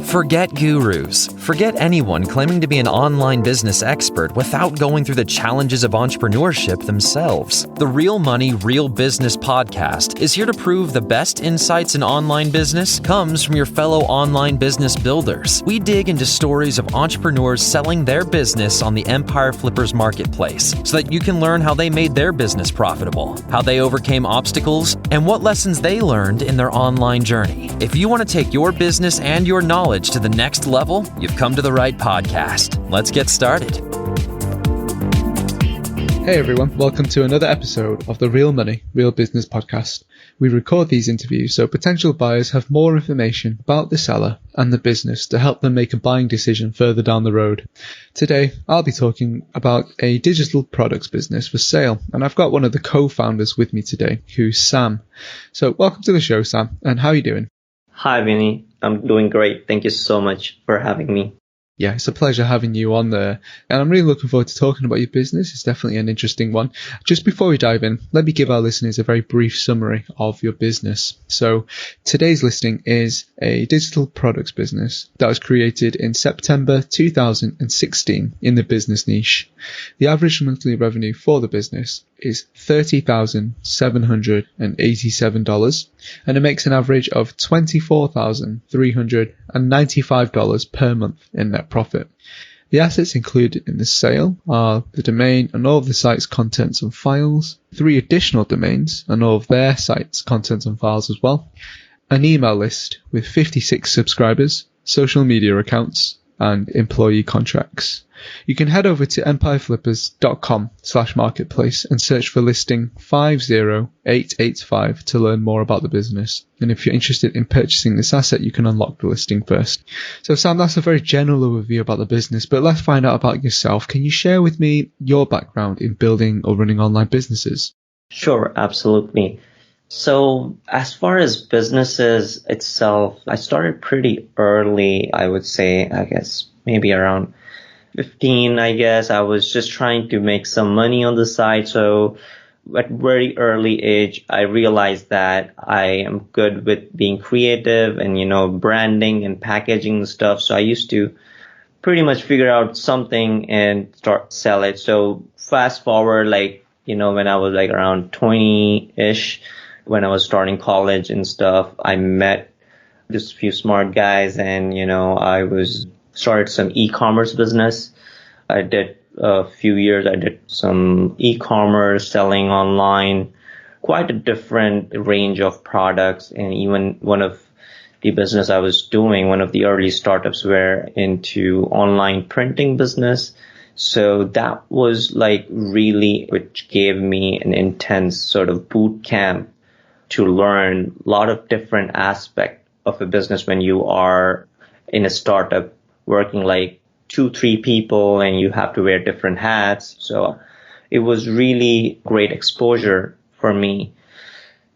Forget gurus. Forget anyone claiming to be an online business expert without going through the challenges of entrepreneurship themselves. The Real Money, Real Business podcast is here to prove the best insights in online business comes from your fellow online business builders. We dig into stories of entrepreneurs selling their business on the Empire Flippers marketplace so that you can learn how they made their business profitable, how they overcame obstacles, and what lessons they learned in their online journey. If you want to take your business and your knowledge to the next level, you've come to the right podcast. Let's get started. Hey everyone, welcome to another episode of the Real Money, Real Business podcast. We record these interviews so potential buyers have more information about the seller and the business to help them make a buying decision further down the road. Today, I'll be talking about a digital products business for sale, and I've got one of the co-founders with me today, who's Sam. So welcome to the show, Sam, and how are you doing? Hi, Vinnie. I'm doing great. Thank you so much for having me. Yeah, it's a pleasure having you on there. And I'm really looking forward to talking about your business. It's definitely an interesting one. Just before we dive in, let me give our listeners a very brief summary of your business. So today's listing is a digital products business that was created in September 2016 in the business niche. The average monthly revenue for the business is $30,787, and it makes an average of $24,395 per month in net profit. The assets included in the sale are the domain and all of the site's contents and files, 3 additional domains and all of their site's contents and files as well, an email list with 56 subscribers, social media accounts, and employee contracts. You can head over to empireflippers.com/marketplace and search for listing 50885 to learn more about the business. And if you're interested in purchasing this asset, you can unlock the listing first. So Sam, that's a very general overview about the business, but let's find out about yourself. Can you share with me your background in building or running online businesses? Sure, absolutely. So as far as businesses itself, I started pretty early, I would say, maybe around 15, I was just trying to make some money on the side. So at very early age, I realized that I am good with being creative and, branding and packaging stuff. So I used to pretty much figure out something and start sell it. So fast forward, when I was around 20-ish, when I was starting college and stuff, I met just a few smart guys and, I started some e-commerce business. I did a few years. I did some e-commerce selling online, quite a different range of products. And even one of the business I was doing, one of the early startups were into online printing business. So that was really, which gave me an intense sort of boot camp to learn a lot of different aspects of a business when you are in a startup working 2-3 people and you have to wear different hats. So it was really great exposure for me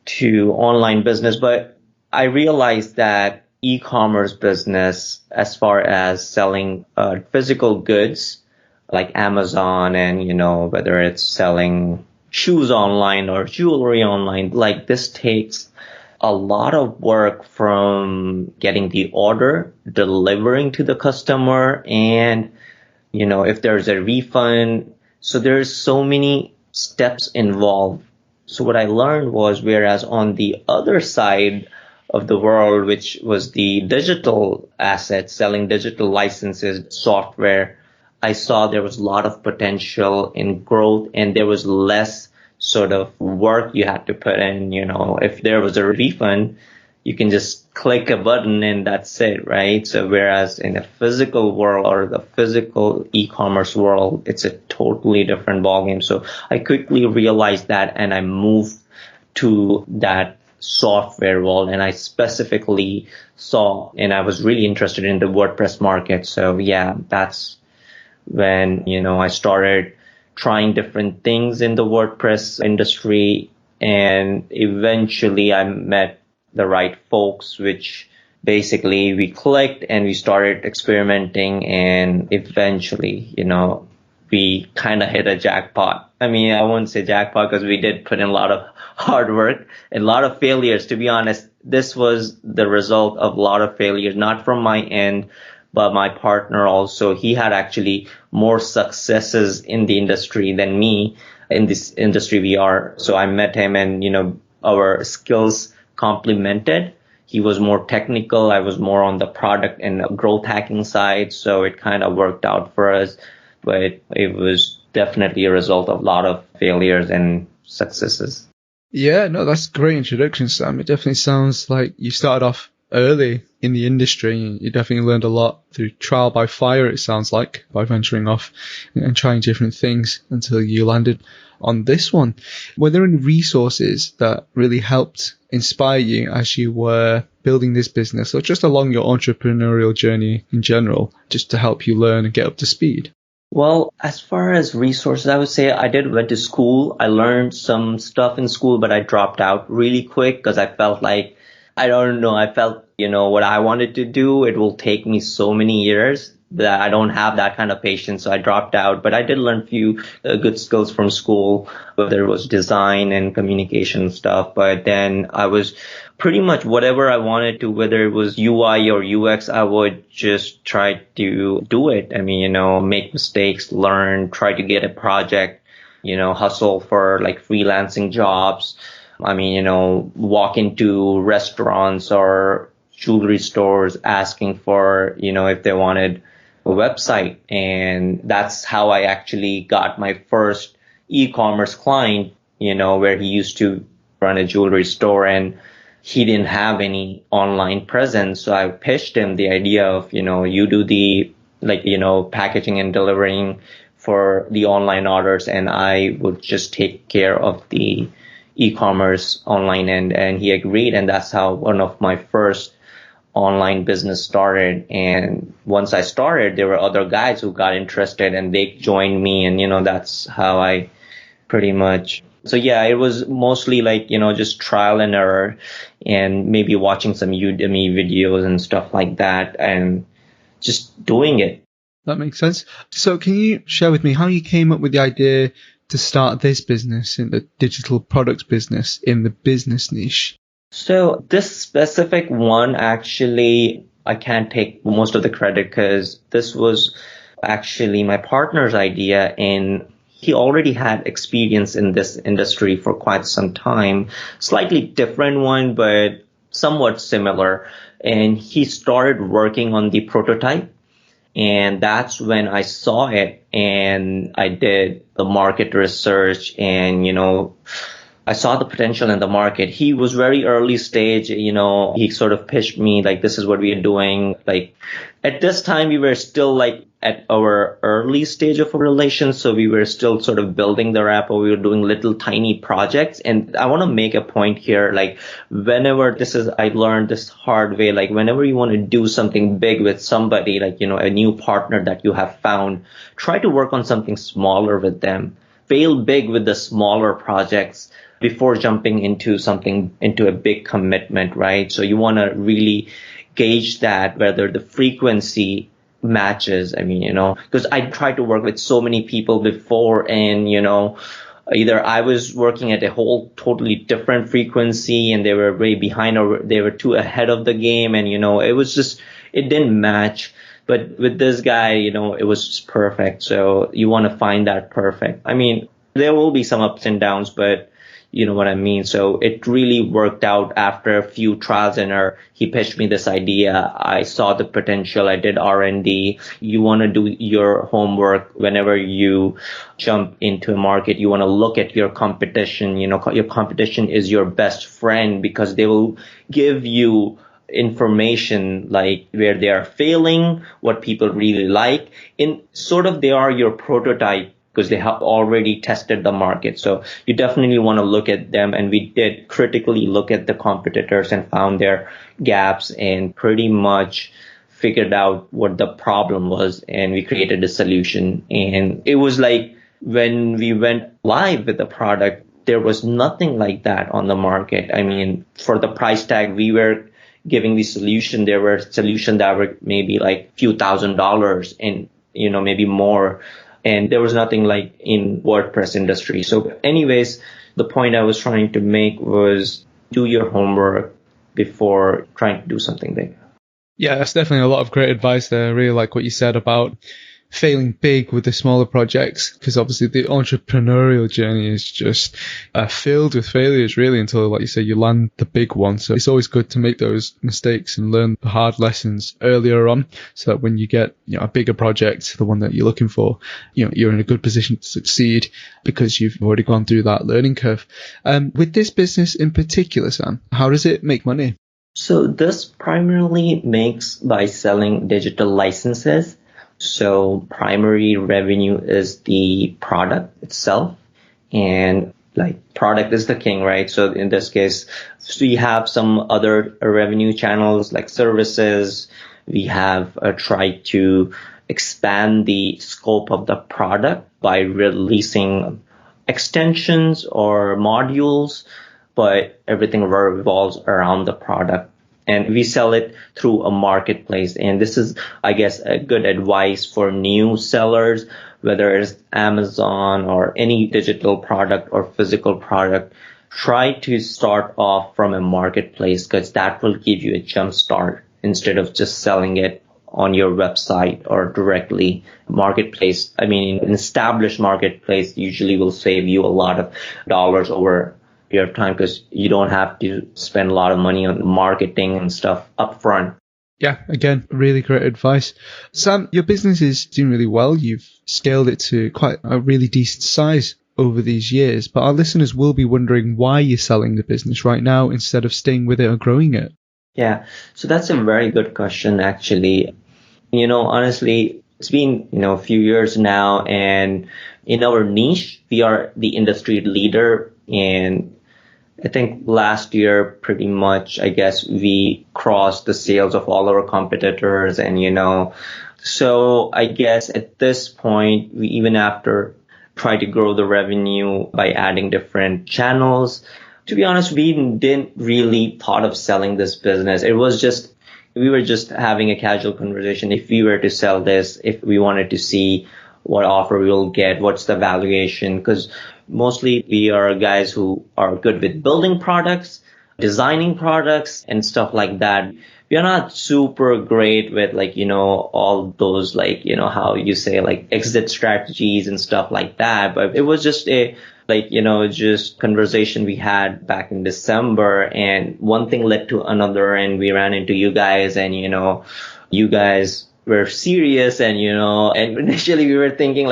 to online business. But I realized that e-commerce business, as far as selling physical goods like Amazon and, whether it's selling shoes online or jewelry online, this takes a lot of work from getting the order, delivering to the customer, and, if there's a refund. So there's so many steps involved. So what I learned was, whereas on the other side of the world, which was the digital assets, selling digital licenses, software, I saw there was a lot of potential in growth and there was less sort of work you had to put in. If there was a refund, you can just click a button and that's it, right? So whereas in the physical world or the physical e-commerce world, it's a totally different ballgame. So I quickly realized that and I moved to that software world, and I specifically saw, and I was really interested in the WordPress market. So yeah, that's when, I started trying different things in the WordPress industry, and eventually I met the right folks, which basically we clicked and we started experimenting, and eventually, we kind of hit a jackpot. I mean, I wouldn't say jackpot because we did put in a lot of hard work and a lot of failures. To be honest, this was the result of a lot of failures, not from my end, but my partner also. He had actually more successes in the industry than me in this industry we are. So I met him and, our skills complemented. He was more technical. I was more on the product and growth hacking side. So it kind of worked out for us, but it was definitely a result of a lot of failures and successes. Yeah, no, that's a great introduction, Sam. It definitely sounds like you started off early in the industry. You definitely learned a lot through trial by fire, it sounds like, by venturing off and trying different things until you landed on this one. Were there any resources that really helped inspire you as you were building this business, or just along your entrepreneurial journey in general, just to help you learn and get up to speed? Well, as far as resources, I would say I went to school. I learned some stuff in school, but I dropped out really quick because I felt like, I don't know, I felt, what I wanted to do, it will take me so many years that I don't have that kind of patience. So I dropped out, but I did learn a few good skills from school, whether it was design and communication stuff. But then I was pretty much whatever I wanted to, whether it was UI or UX, I would just try to do it. I mean, make mistakes, learn, try to get a project, hustle for like freelancing jobs. I mean, walk into restaurants or jewelry stores asking for, if they wanted a website. And that's how I actually got my first e-commerce client, where he used to run a jewelry store and he didn't have any online presence. So I pitched him the idea of, you do the packaging and delivering for the online orders, and I would just take care of the e-commerce online end. And he agreed. And that's how one of my first online business started. And once I started, there were other guys who got interested and they joined me. And, that's how I pretty much. So yeah, it was mostly like, just trial and error and maybe watching some Udemy videos and stuff like that and just doing it. That makes sense. So can you share with me how you came up with the idea to start this business in the digital products business in the business niche? So this specific one, actually, I can't take most of the credit because this was actually my partner's idea, and he already had experience in this industry for quite some time. Slightly different one, but somewhat similar. And he started working on the prototype. And that's when I saw it and I did the market research and, I saw the potential in the market. He was very early stage, he sort of pitched me like, this is what we are doing. Like at this time, we were still like at our early stage of a relation. So we were still sort of building the rapport. We were doing little tiny projects. And I want to make a point here, like whenever I learned this hard way, like whenever you want to do something big with somebody, like, a new partner that you have found, try to work on something smaller with them. Fail big with the smaller projects before jumping into a big commitment, right? So you want to really gauge that, whether the frequency matches. I mean, because I tried to work with so many people before and, either I was working at a whole totally different frequency and they were way behind or they were too ahead of the game. And, it didn't match. But with this guy, it was just perfect. So you want to find that perfect. I mean, there will be some ups and downs, but you know what I mean? So it really worked out after a few trials and error. He pitched me this idea. I saw the potential. I did R&D. You want to do your homework whenever you jump into a market. You want to look at your competition. Your competition is your best friend because they will give you information like where they are failing, what people really like. They are your prototype, because they have already tested the market. So you definitely want to look at them. And we did critically look at the competitors and found their gaps and pretty much figured out what the problem was. And we created a solution. And it was like when we went live with the product, there was nothing like that on the market. I mean, for the price tag we were giving the solution, there were solutions that were maybe like few $1,000s and, maybe more. And there was nothing like in WordPress industry. So anyways, the point I was trying to make was do your homework before trying to do something big. Yeah, that's definitely a lot of great advice there. I really like what you said about failing big with the smaller projects, because obviously the entrepreneurial journey is just filled with failures really until, like you say, you land the big one. So it's always good to make those mistakes and learn the hard lessons earlier on, so that when you get a bigger project, the one that you're looking for, you're in a good position to succeed because you've already gone through that learning curve. With this business in particular, Sam, how does it make money? So this primarily makes by selling digital licenses. So primary revenue is the product itself, and like product is the king, right? So in this case, we have some other revenue channels like services. We have tried to expand the scope of the product by releasing extensions or modules, but everything revolves around the product. And we sell it through a marketplace. And this is, I guess, a good advice for new sellers, whether it's Amazon or any digital product or physical product. Try to start off from a marketplace, because that will give you a jump start instead of just selling it on your website or directly. Marketplace, I mean, an established marketplace usually will save you a lot of dollars over your time, because you don't have to spend a lot of money on marketing and stuff up front. Yeah, again, really great advice. Sam, your business is doing really well. You've scaled it to quite a really decent size over these years, but our listeners will be wondering why you're selling the business right now instead of staying with it or growing it. Yeah, so that's a very good question, actually. Honestly, it's been, a few years now, and in our niche, we are the industry leader. And I think last year, pretty much, I guess we crossed the sales of all our competitors. And, so I guess at this point, we even after try to grow the revenue by adding different channels. To be honest, we didn't really thought of selling this business. It was just, we were just having a casual conversation. If we were to sell this, if we wanted to see what offer we'll get, what's the valuation, because mostly we are guys who are good with building products, designing products and stuff like that. We are not super great with all those how you say exit strategies and stuff like that. But it was just just conversation we had back in December, and one thing led to another, and we ran into you guys, and you guys were serious, and and initially we were thinking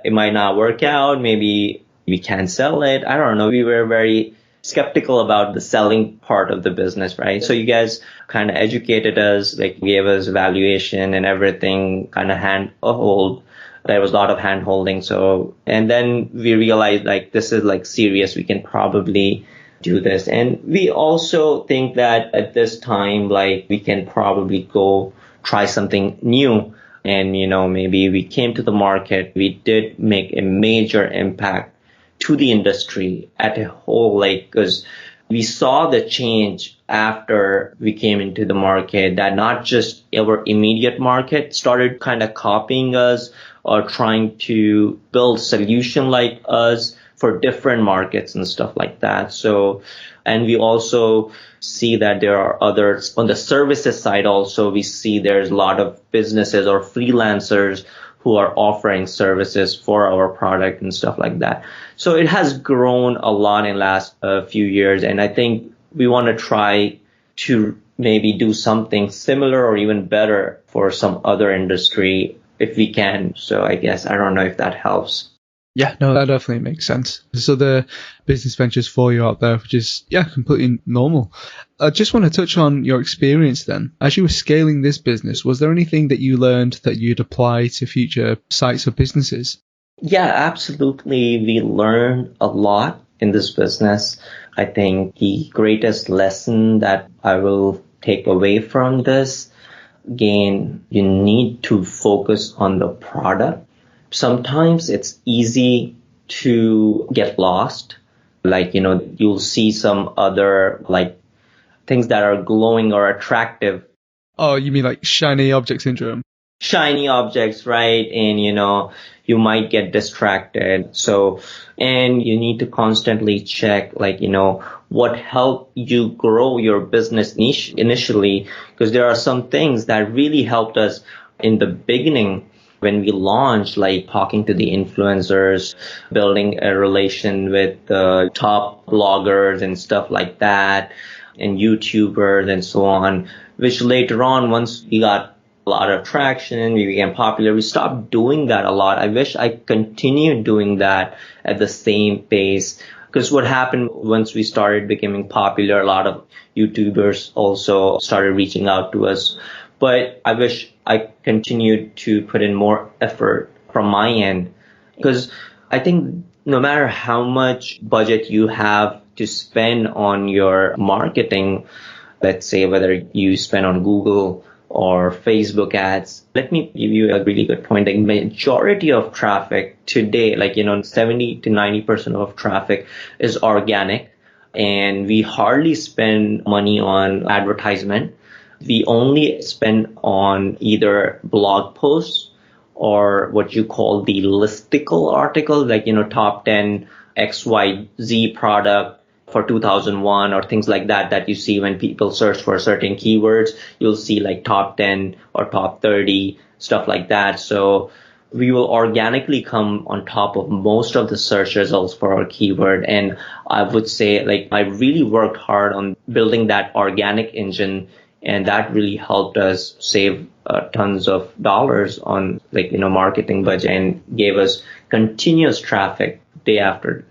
it might not work out. Maybe we can't sell it. I don't know. We were very skeptical about the selling part of the business, right? So you guys kind of educated us, gave us valuation and everything, kind of hand-hold. There was a lot of hand-holding. So, and then we realized this is serious. We can probably do this. And we also think that at this time, we can probably go try something new. And, maybe we came to the market, we did make a major impact to the industry at a whole, because we saw the change after we came into the market, that not just our immediate market started kind of copying us or trying to build solution like us for different markets and stuff like that. So, and we also see that there are others on the services side. Also, we see there's a lot of businesses or freelancers who are offering services for our product and stuff like that. So it has grown a lot in the last few years. And I think we want to try to maybe do something similar or even better for some other industry if we can. So I guess, I don't know if that helps. Yeah, no, that definitely makes sense. So the business ventures for you out there, which is, completely normal. I just want to touch on your experience then. As you were scaling this business, was there anything that you learned that you'd apply to future sites or businesses? Yeah, absolutely. We learned a lot in this business. I think the greatest lesson that I will take away from this, again, you need to focus on the product. Sometimes it's easy to get lost. You'll see some other things that are glowing or attractive. Oh, you mean shiny object syndrome? shiny objects, right? And, you might get distracted. So, and you need to constantly check, what helped you grow your business niche initially, because there are some things that really helped us in the beginning when we launched, like talking to the influencers, building a relation with the top bloggers and stuff like that, and YouTubers and so on, which later on, once we got a lot of traction, we became popular, we stopped doing that a lot. I wish I continued doing that at the same pace. Because what happened once we started becoming popular, a lot of YouTubers also started reaching out to us. But I wish I continued to put in more effort from my end. Because I think no matter how much budget you have to spend on your marketing, let's say whether you spend on Google or Facebook ads, let me give you a really good point. The majority of traffic today, 70 to 90% of traffic is organic, and we hardly spend money on advertisement. We only spend on either blog posts or what you call the listicle article, top 10 XYZ product for 2001 or things like that you see when people search for certain keywords. You'll see like top 10 or top 30, stuff like that. So we will organically come on top of most of the search results for our keyword. And I would say I really worked hard on building that organic engine, and that really helped us save tons of dollars on marketing budget, and gave us continuous traffic day after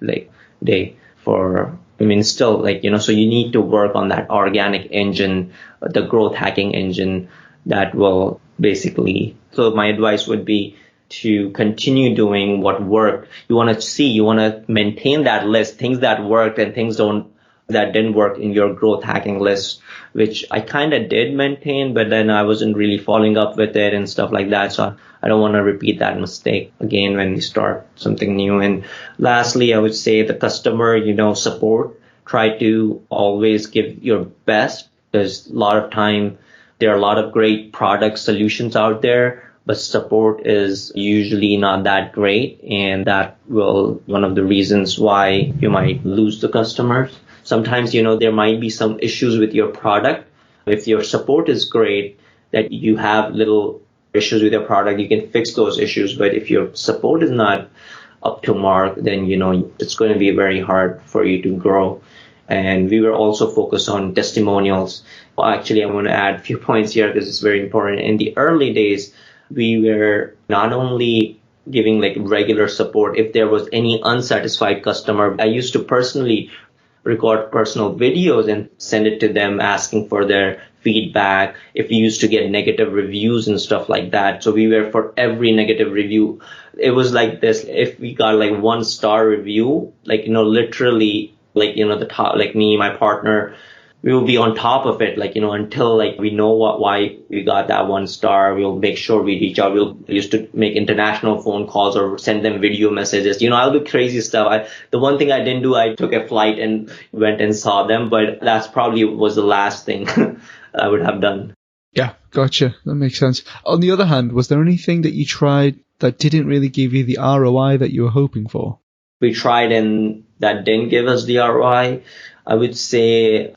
day for, still so you need to work on that organic engine, the growth hacking engine that will basically, so my advice would be to continue doing what worked. You want to maintain that list, things that worked and things that didn't work in your growth hacking list, which I kind of did maintain, but then I wasn't really following up with it and stuff like that. So I don't want to repeat that mistake again when we start something new. And lastly, I would say the customer, support. Try to always give your best, because a lot of time there are a lot of great product solutions out there, but support is usually not that great. And that will one of the reasons why you might lose the customers. Sometimes, there might be some issues with your product. If your support is great, that you have little issues with your product, you can fix those issues. But if your support is not up to mark, then, it's going to be very hard for you to grow. And we were also focused on testimonials. Well, actually, I want to add a few points here because it's very important. In the early days, we were not only giving regular support. If there was any unsatisfied customer, I used to personally record personal videos and send it to them asking for their feedback. If we used to get negative reviews and stuff like that. So we were, for every negative review, it was like this. If we got 1-star review, literally, the top, me, my partner, we will be on top of it, until we know why we got that 1 star. We'll make sure we reach out. We'll used to make international phone calls or send them video messages. I'll do crazy stuff. The one thing I didn't do, I took a flight and went and saw them, but that's probably was the last thing I would have done. Yeah, gotcha. That makes sense. On the other hand, was there anything that you tried that didn't really give you the ROI that you were hoping for? We tried and that didn't give us the ROI. I would say,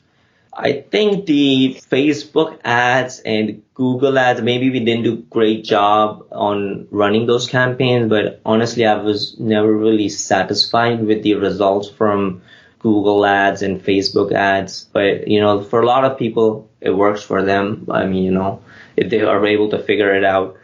I think the Facebook ads and Google ads, maybe we didn't do a great job on running those campaigns, but honestly, I was never really satisfied with the results from Google ads and Facebook ads. But, for a lot of people, it works for them. If they are able to figure it out,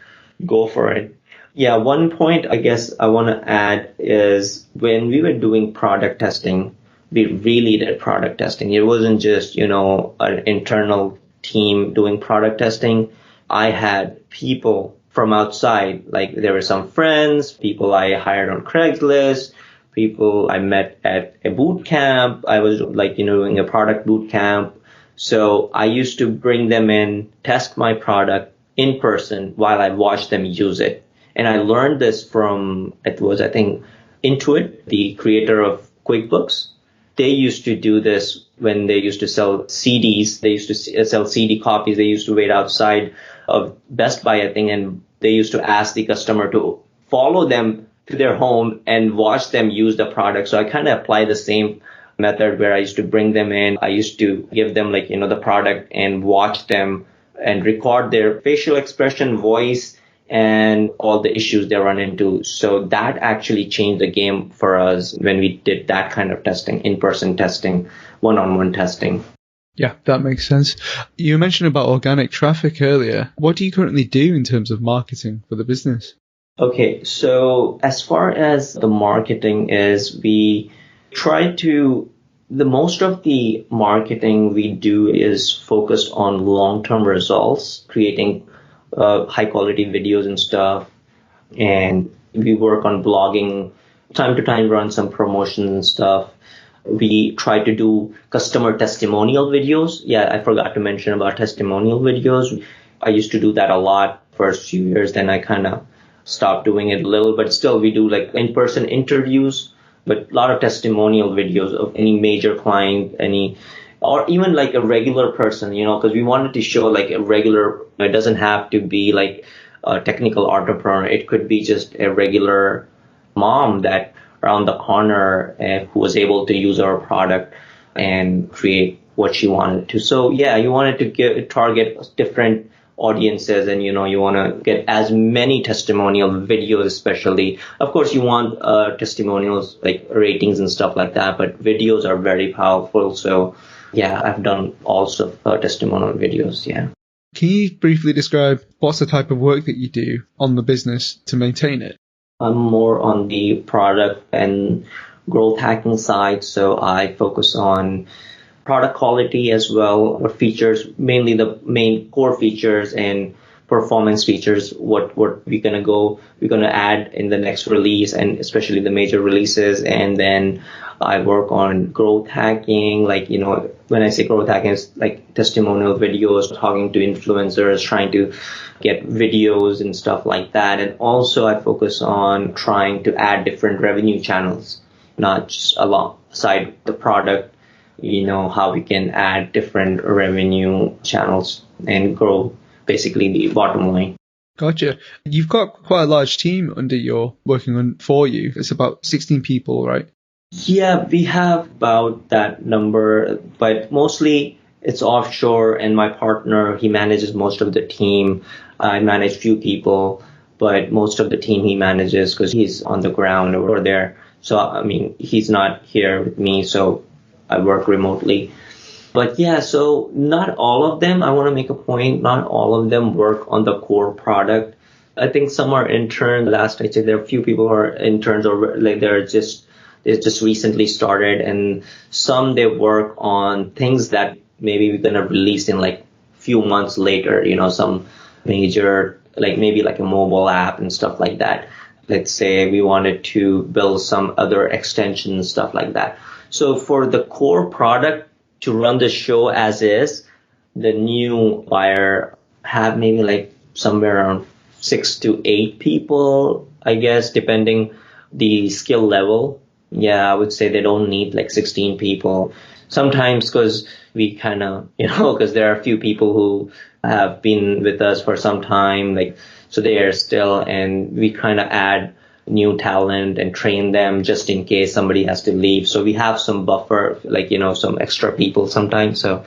go for it. Yeah, one point I guess I want to add is when we were doing product testing, we really did product testing. It wasn't just, an internal team doing product testing. I had people from outside, there were some friends, people I hired on Craigslist, people I met at a boot camp. I was doing a product boot camp. So I used to bring them in, test my product in person while I watched them use it. And I learned this from, Intuit, the creator of QuickBooks. They used to do this when they used to sell CDs. They used to sell CD copies. They used to wait outside of Best Buy, and they used to ask the customer to follow them to their home and watch them use the product. So I kind of apply the same method where I used to bring them in. I used to give them the product and watch them and record their facial expression, voice, and all the issues they run into. So that actually changed the game for us when we did that kind of testing, in-person testing, one-on-one testing. Yeah, that makes sense. You mentioned about organic traffic earlier. What do you currently do in terms of marketing for the business? Okay, so as far as the marketing is, we try to, the most of the marketing we do is focused on long-term results, creating high quality videos and stuff. And we work on blogging, time to time run some promotions and stuff. We try to do customer testimonial videos. Yeah, I forgot to mention about testimonial videos. I used to do that a lot first few years, then I kind of stopped doing it a little, but still we do like in-person interviews, but a lot of testimonial videos of any major client, or even like a regular person, because we wanted to show like a regular, it doesn't have to be like a technical entrepreneur. It could be just a regular mom that around the corner who was able to use our product and create what she wanted to. So yeah, you wanted to target different audiences, and you want to get as many testimonial videos, especially. Of course, you want testimonials like ratings and stuff like that, but videos are very powerful. So yeah, I've done also testimonial videos. Yeah. Can you briefly describe what's the type of work that you do on the business to maintain it? I'm more on the product and growth hacking side, so I focus on product quality as well, or features, mainly the main core features and performance features, what we're gonna add in the next release, and especially the major releases. And then I work on growth hacking, like, when I say growth hacking, it's like testimonial videos, talking to influencers, trying to get videos and stuff like that. And also I focus on trying to add different revenue channels, not just alongside the product, how we can add different revenue channels and grow basically the bottom line. Gotcha. You've got quite a large team under your working on for you. It's about 16 people, right? Yeah, we have about that number, but mostly it's offshore, and my partner, he manages most of the team. I manage few people, but most of the team he manages because he's on the ground over there. So, I mean, he's not here with me, so I work remotely. But yeah, so not all of them, I want to make a point, not all of them work on the core product. I think some are interns. Last I checked, there are a few people who are interns, or like they just recently started, and some they work on things that maybe we're gonna release in like few months later, some major, like maybe like a mobile app and stuff like that. Let's say we wanted to build some other extensions, stuff like that. So for the core product to run the show as is, the new buyer have maybe like somewhere around 6 to 8 people, I guess, depending the skill level. Yeah, I would say they don't need like 16 people. Sometimes because we kind of, because there are a few people who have been with us for some time, like, so they are still, and we kind of add new talent and train them just in case somebody has to leave. So we have some buffer, like, some extra people sometimes. So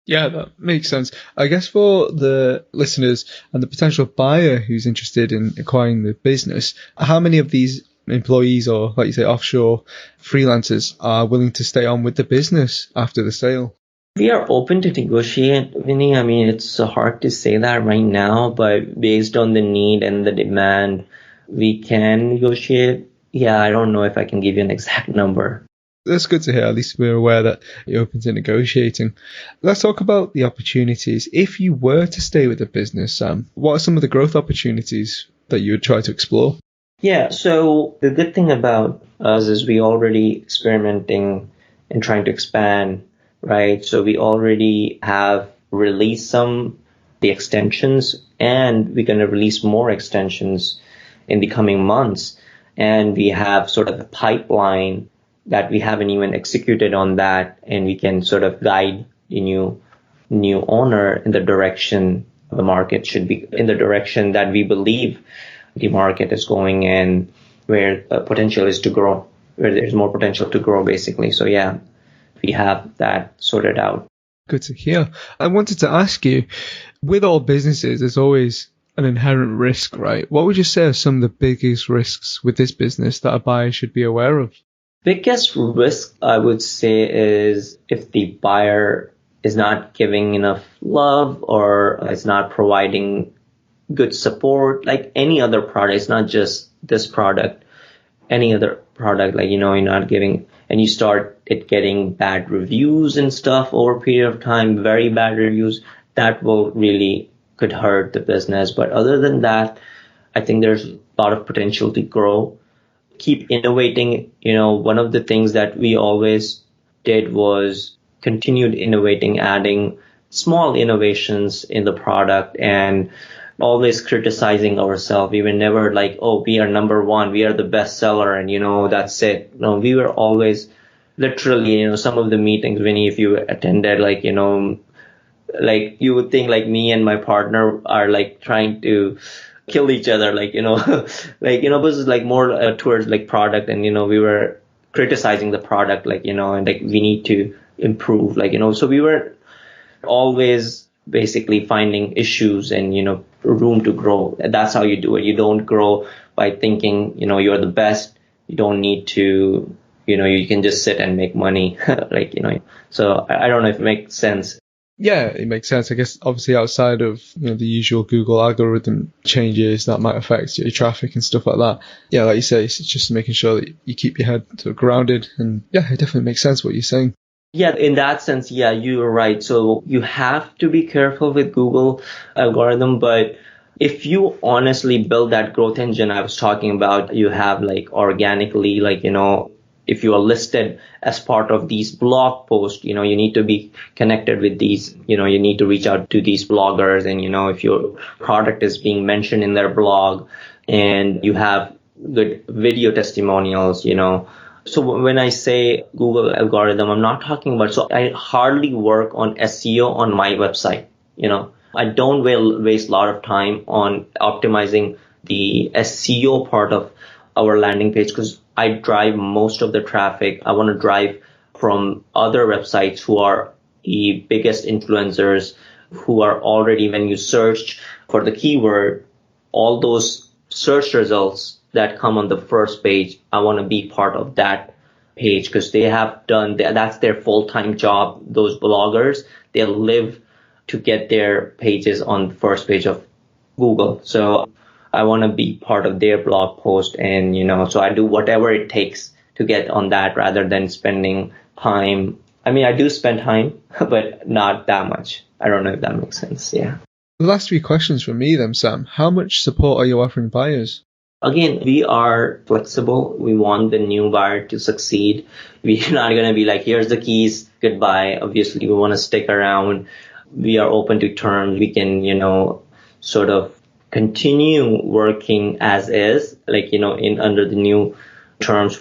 yeah, that makes sense. I guess for the listeners and the potential buyer who's interested in acquiring the business, how many of these employees, or like you say, offshore freelancers, are willing to stay on with the business after the sale? We are open to negotiate, Vinnie. I mean, it's hard to say that right now, but based on the need and the demand, we can negotiate. Yeah, I don't know if I can give you an exact number. That's good to hear. At least we're aware that you're open to negotiating. Let's talk about the opportunities. If you were to stay with the business, Sam, what are some of the growth opportunities that you would try to explore? Yeah, so the good thing about us is we already experimenting and trying to expand, right? So we already have released the extensions, and we're going to release more extensions in the coming months. And we have sort of a pipeline that we haven't even executed on that, and we can sort of guide the new owner in the direction the market should be in the direction that we believe the market is going and where potential is to grow, where there's more potential to grow, basically. So yeah, we have that sorted out. Good to hear. I wanted to ask you, with all businesses, there's always an inherent risk, right? What would you say are some of the biggest risks with this business that a buyer should be aware of? Biggest risk, I would say, is if the buyer is not giving enough love or is not providing good support, like any other product. It's not just this product, any other product, like, you're not giving, and you start it getting bad reviews and stuff over a period of time, very bad reviews, that will really could hurt the business. But other than that, I think there's a lot of potential to grow. Keep innovating. One of the things that we always did was continued innovating, adding small innovations in the product and always criticizing ourselves. We were never like, oh, we are number one, we are the best seller, and that's it. No, we were always literally, some of the meetings, Vinnie, if you attended, like, like you would think like me and my partner are like trying to kill each other, like, this is like more towards like product, and, we were criticizing the product, like, and like we need to improve, like, so we were always basically finding issues and, room to grow. That's how you do it. You don't grow by thinking, you're the best. You don't need to, you can just sit and make money, like, so I don't know if it makes sense. Yeah, it makes sense. I guess obviously outside of the usual Google algorithm changes that might affect your traffic and stuff like that. Yeah, like you say, it's just making sure that you keep your head sort of grounded. And yeah, it definitely makes sense what you're saying. Yeah, in that sense, yeah, you're right. So you have to be careful with Google algorithm, but if you honestly build that growth engine I was talking about, you have like organically, like, if you are listed as part of these blog posts, you need to be connected with these, you need to reach out to these bloggers, and, if your product is being mentioned in their blog and you have good video testimonials, So when I say Google algorithm, I'm not talking about, so I hardly work on SEO on my website, I don't waste a lot of time on optimizing the SEO part of our landing page, because I drive most of the traffic. I want to drive from other websites who are the biggest influencers, who are already, when you search for the keyword, all those search results that come on the first page, I want to be part of that page, because they have done, that's their full-time job. Those bloggers, they live to get their pages on the first page of Google. So I want to be part of their blog post, and, so I do whatever it takes to get on that rather than spending time. I mean, I do spend time, but not that much. I don't know if that makes sense. Yeah. The last few questions from me then, Sam. How much support are you offering buyers? Again, we are flexible. We want the new buyer to succeed. We're not going to be like, here's the keys, goodbye. Obviously, we want to stick around. We are open to terms. We can, sort of continue working as is, like, in under the new terms,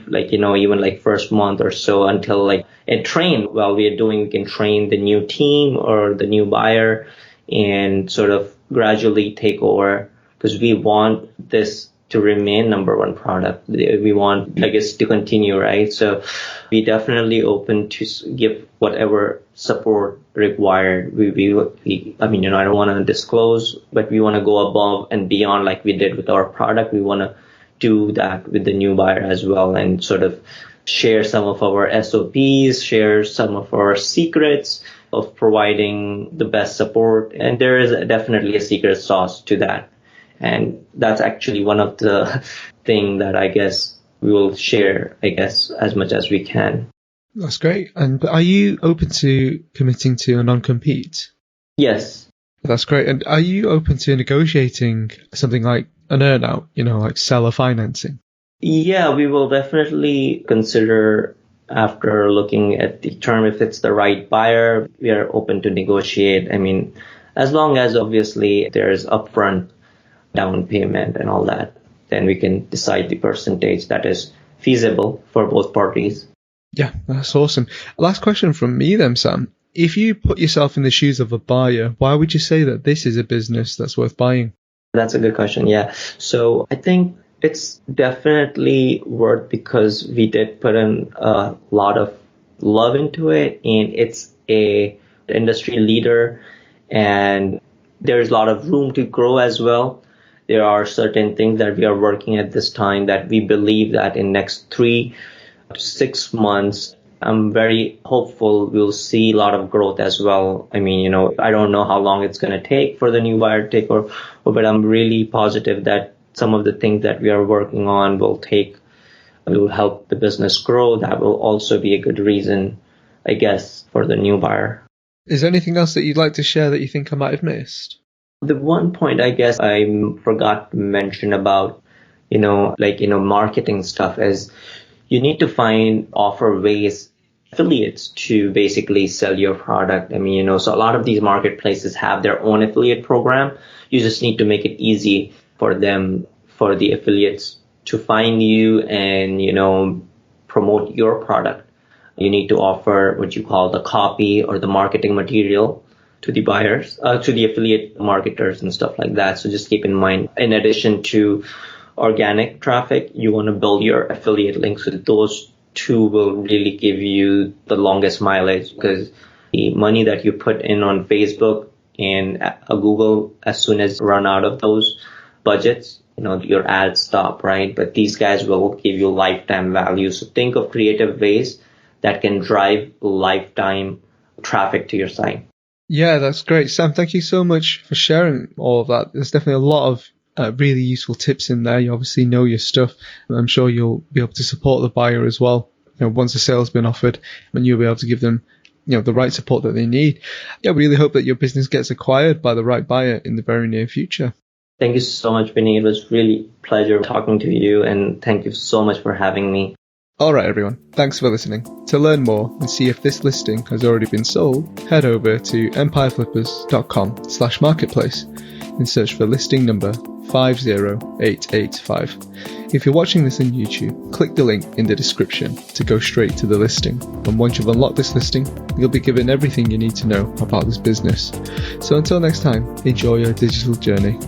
like, even like first month or so, until like and train while we are doing, we can train the new team or the new buyer and sort of gradually take over, because we want this to remain number one product. We want, I guess, to continue, right? So we definitely open to give whatever support required. I mean, I don't want to disclose, but we want to go above and beyond like we did with our product. We want to do that with the new buyer as well, and sort of share some of our SOPs, share some of our secrets of providing the best support. And there is definitely a secret sauce to that. And that's actually one of the things that I guess we will share, I guess, as much as we can. That's great. And are you open to committing to a non-compete? Yes. That's great. And are you open to negotiating something like an earn-out, like seller financing? Yeah, we will definitely consider, after looking at the term, if it's the right buyer, we are open to negotiate. I mean, as long as obviously there's upfront down payment and all that, then we can decide the percentage that is feasible for both parties. Yeah, that's awesome. Last question from me then, Sam. If you put yourself in the shoes of a buyer, why would you say that this is a business that's worth buying? That's a good question. Yeah. So I think it's definitely worth because we did put in a lot of love into it, and it's a industry leader, and there's a lot of room to grow as well. There are certain things that we are working at this time that we believe that in next 3 to 6 months, I'm very hopeful we'll see a lot of growth as well. I mean, I don't know how long it's going to take for the new buyer to take over, but I'm really positive that some of the things that we are working on will help the business grow. That will also be a good reason, I guess, for the new buyer. Is there anything else that you'd like to share that you think I might have missed? The one point I guess I forgot to mention about, marketing stuff is you need to offer ways, affiliates to basically sell your product. I mean, so a lot of these marketplaces have their own affiliate program. You just need to make it easy for the affiliates to find you and, promote your product. You need to offer what you call the copy or the marketing material to the buyers, to the affiliate marketers and stuff like that. So just keep in mind, in addition to organic traffic, you want to build your affiliate links. So those two will really give you the longest mileage, because the money that you put in on Facebook and Google, as soon as you run out of those budgets, your ads stop, right? But these guys will give you lifetime value. So think of creative ways that can drive lifetime traffic to your site. Yeah, that's great. Sam, thank you so much for sharing all of that. There's definitely a lot of really useful tips in there. You obviously know your stuff, and I'm sure you'll be able to support the buyer as well. Once a sale's been offered, and you'll be able to give them, the right support that they need. Yeah, we really hope that your business gets acquired by the right buyer in the very near future. Thank you so much, Vinnie. It was really a pleasure talking to you, and thank you so much for having me. All right, everyone. Thanks for listening. To learn more and see if this listing has already been sold, head over to empireflippers.com/marketplace and search for listing number 50885. If you're watching this on YouTube, click the link in the description to go straight to the listing. And once you've unlocked this listing, you'll be given everything you need to know about this business. So until next time, enjoy your digital journey.